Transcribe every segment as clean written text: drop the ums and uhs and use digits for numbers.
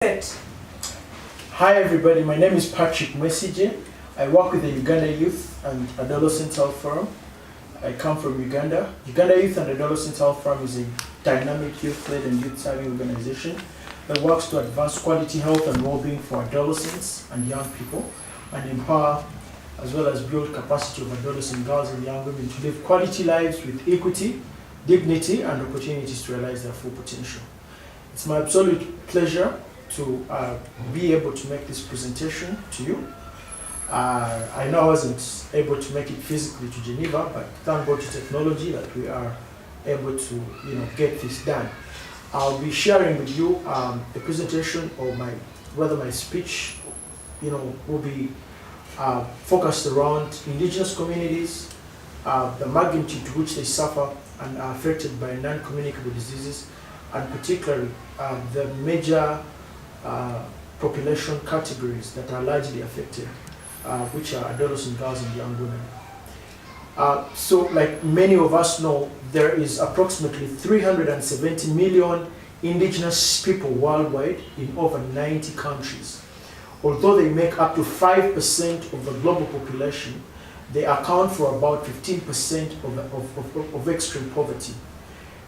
Hi everybody, my name is Patrick Mesije. I work with the Uganda Youth and Adolescent Health Forum. I come from Uganda. Uganda Youth and Adolescent Health Forum is a dynamic youth-led and youth-serving organization that works to advance quality health and well-being for adolescents and young people and empower as well as build capacity of adolescent girls and young women to live quality lives with equity, dignity, and opportunities to realize their full potential. It's my absolute pleasure to be able to make this presentation to you. I know I wasn't able to make it physically to Geneva, but thank God to technology that we are able to get this done. I'll be sharing with you a presentation or my speech will be focused around indigenous communities, the magnitude to which they suffer and are affected by non-communicable diseases, and particularly the major population categories that are largely affected, which are adolescent girls and young women. So like many of us know, there is approximately 370 million indigenous people worldwide in over 90 countries. Although they make up to 5% of the global population, they account for about 15% of extreme poverty.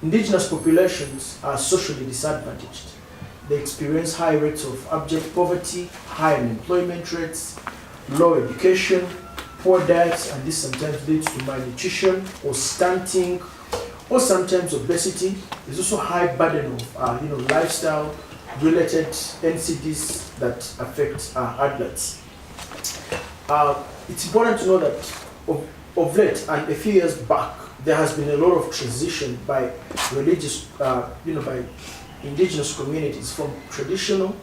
Indigenous populations are socially disadvantaged. They experience high rates of abject poverty, high unemployment rates, low education, poor diets, and this sometimes leads to malnutrition or stunting, or sometimes obesity. There's also high burden of lifestyle-related NCDs that affect adults. It's important to know that of late and a few years back, there has been a lot of transition by religious, by indigenous communities from traditional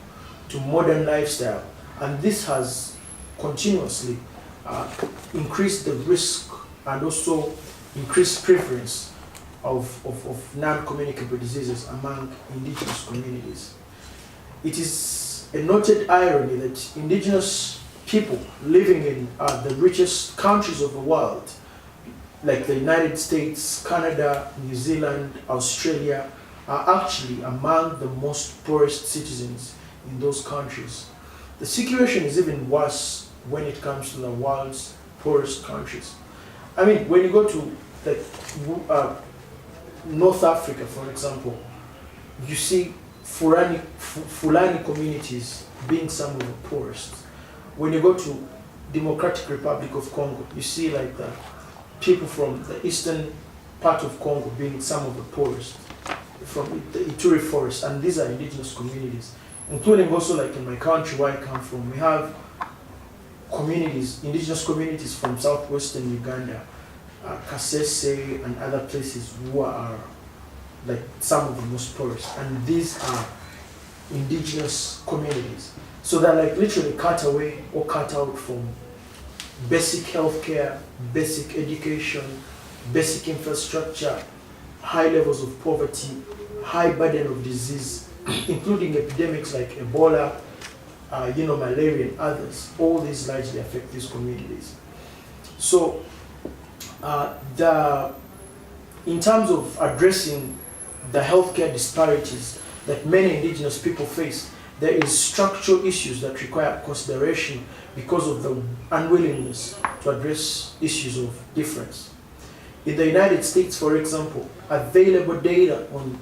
to modern lifestyle, and this has continuously increased the risk and also increased prevalence of non-communicable diseases among indigenous communities. It is a noted irony that indigenous people living in the richest countries of the world, like the United States, Canada, New Zealand, Australia, are actually among the most poorest citizens in those countries. The situation is even worse when it comes to the world's poorest countries. I mean, when you go to North Africa, for example, you see Fulani communities being some of the poorest. When you go to Democratic Republic of Congo, you see like the people from the eastern part of Congo being some of the poorest, from the Ituri forest, and these are indigenous communities, including also like in my country where I come from, we have communities, indigenous communities from southwestern Uganda, Kasese and other places who are like some of the most poorest, and these are indigenous communities. So they're like literally cut away or cut out from basic healthcare, basic education, basic infrastructure, high levels of poverty, high burden of disease, including epidemics like Ebola, malaria and others. All these largely affect these communities. So in terms of addressing the healthcare disparities that many indigenous people face, there is structural issues that require consideration because of the unwillingness to address issues of difference. In the United States, for example, available data on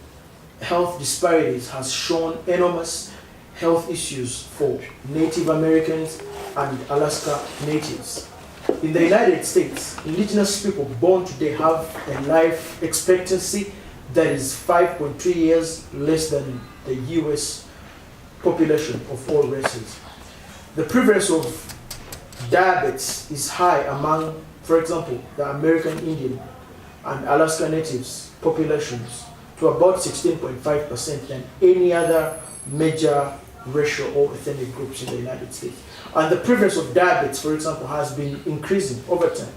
health disparities has shown enormous health issues for Native Americans and Alaska Natives. In the United States, indigenous people born today have a life expectancy that is 5.3 years less than the US population of all races. The prevalence of diabetes is high among, for example, the American Indian and Alaska Natives populations to about 16.5% than any other major racial or ethnic groups in the United States. And the prevalence of diabetes, for example, has been increasing over time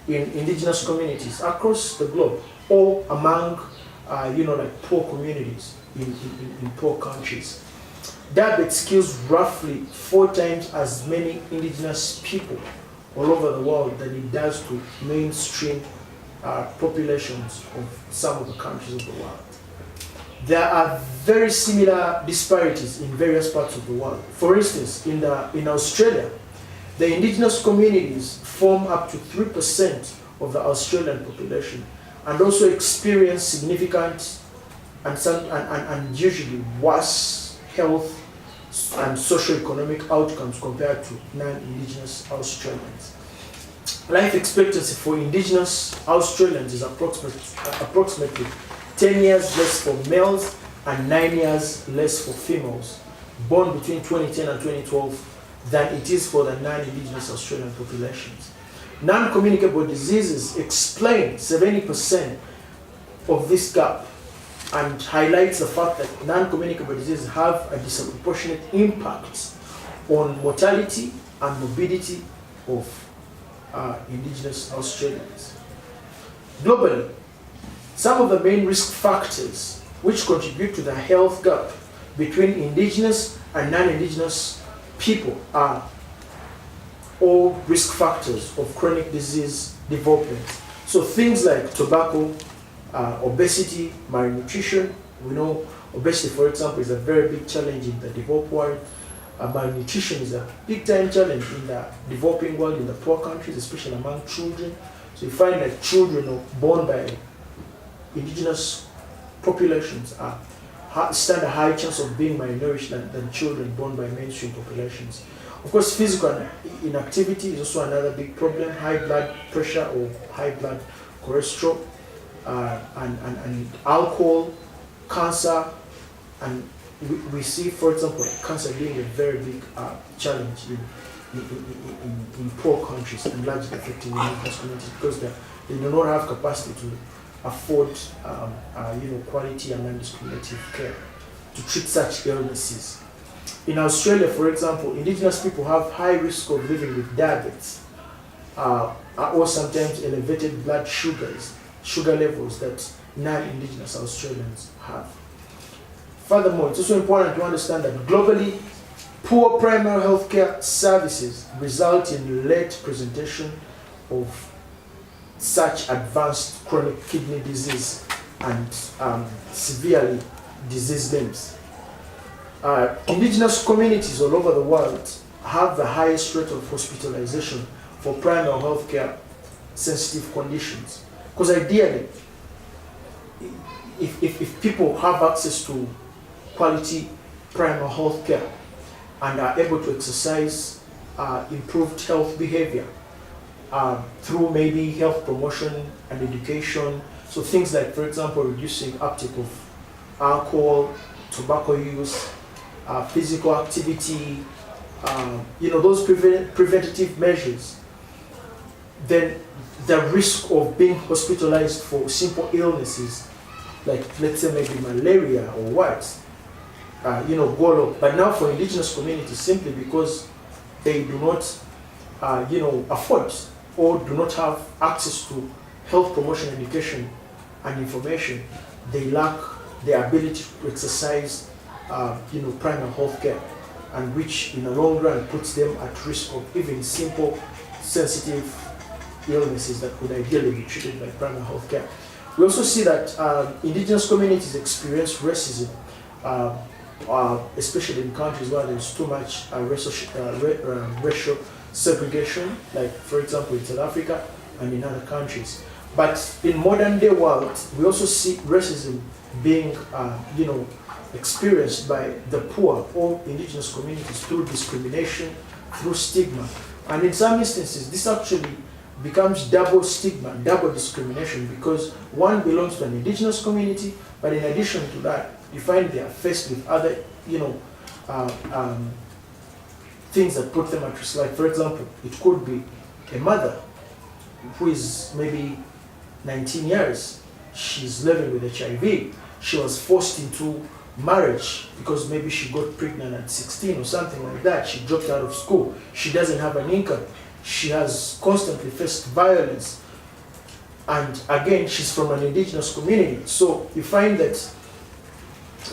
in indigenous communities across the globe or among, poor communities in poor countries. Diabetes kills roughly 4 times as many indigenous people all over the world than it does to mainstream populations of some of the countries of the world. there are very similar disparities in various parts of the world. For instance, in Australia, the indigenous communities form up to 3% of the Australian population and also experience significant and usually worse health and socio-economic outcomes compared to non-indigenous Australians. Life expectancy for indigenous Australians is approximately 10 years less for males and 9 years less for females born between 2010 and 2012 than it is for the non-indigenous Australian populations. Non-communicable diseases explain 70% of this gap and highlights the fact that non-communicable diseases have a disproportionate impact on mortality and morbidity of indigenous Australians. Globally, some of the main risk factors which contribute to the health gap between indigenous and non-indigenous people are all risk factors of chronic disease development. So things like tobacco, obesity, malnutrition. We know obesity, for example, is a very big challenge in the developed world. Malnutrition is a big time challenge in the developing world, in the poor countries, especially among children. So you find that children born by indigenous populations stand a high chance of being malnourished than children born by mainstream populations. Of course, physical inactivity is also another big problem. High blood pressure or high blood cholesterol, and alcohol, cancer, and we see, for example, cancer being a very big challenge in poor countries and largely affecting the indigenous communities because they do not have capacity to afford quality and non-discriminative care to treat such illnesses. In Australia, for example, indigenous people have high risk of living with diabetes or sometimes elevated blood sugar levels that non-indigenous Australians have. Furthermore, it's also important to understand that globally, poor primary healthcare services result in late presentation of such advanced chronic kidney disease and severely diseased limbs. Indigenous communities all over the world have the highest rate of hospitalization for primary healthcare sensitive conditions. Because ideally, if people have access to quality primary health care and are able to exercise improved health behavior through maybe health promotion and education, so things like, for example, reducing uptake of alcohol, tobacco use, physical activity, those preventative measures, then the risk of being hospitalized for simple illnesses, like let's say maybe malaria or what, go low. But now for indigenous communities, simply because they do not, afford or do not have access to health promotion, education, and information, they lack the ability to exercise, primary health care, and which in the long run puts them at risk of even simple, sensitive illnesses that could ideally be treated by primary health care. We also see that indigenous communities experience racism, especially in countries where there's too much racial segregation, like for example in South Africa and in other countries. But in modern day world, we also see racism being, experienced by the poor or indigenous communities through discrimination, through stigma. And in some instances, this actually becomes double stigma, double discrimination, because one belongs to an indigenous community, but in addition to that, you find they are faced with other, things that put them at risk. Like, for example, it could be a mother who is maybe 19 years, she's living with HIV, she was forced into marriage because maybe she got pregnant at 16 or something like that, she dropped out of school, she doesn't have an income, she has constantly faced violence, and again, she's from an indigenous community. So you find that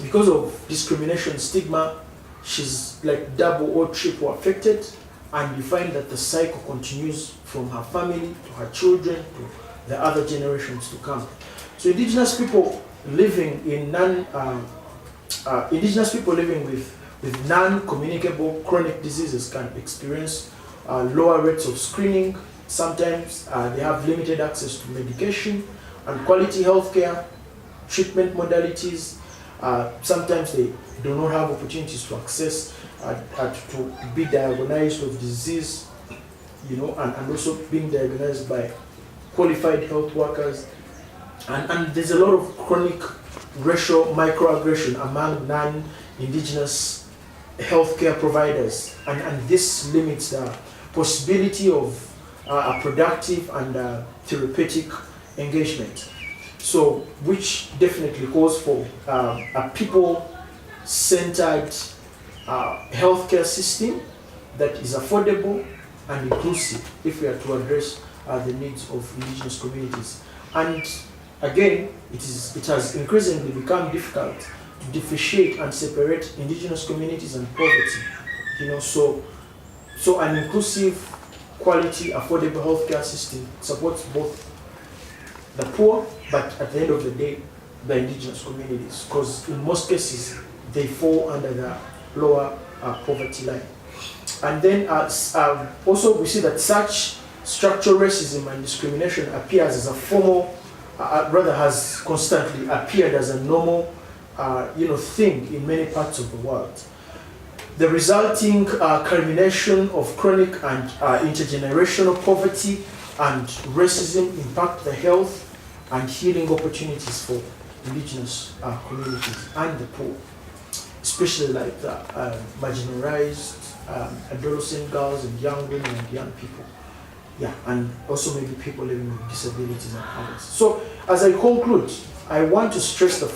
because of discrimination, stigma, she's like double or triple affected, and you find that the cycle continues from her family to her children to the other generations to come. So indigenous people living in indigenous people living with non-communicable chronic diseases can experience lower rates of screening. Sometimes they have limited access to medication and quality healthcare, treatment modalities. Sometimes they do not have opportunities to access to be diagnosed with disease, and also being diagnosed by qualified health workers. And there's a lot of chronic racial microaggression among non-indigenous healthcare providers, and this limits the possibility of a productive and therapeutic engagement. So, which definitely calls for a people-centered healthcare system that is affordable and inclusive if we are to address the needs of indigenous communities. And again, it has increasingly become difficult to differentiate and separate indigenous communities and poverty. So an inclusive, quality, affordable healthcare system supports both the poor, but at the end of the day, the indigenous communities, because in most cases they fall under the lower poverty line. And then also we see that such structural racism and discrimination appears as a formal, rather has constantly appeared as a normal thing in many parts of the world. The resulting culmination of chronic and intergenerational poverty and racism impact the health and healing opportunities for indigenous communities and the poor, especially like the marginalized adolescent girls and young women and young people. Yeah, and also maybe people living with disabilities and others. So as I conclude, I want to stress the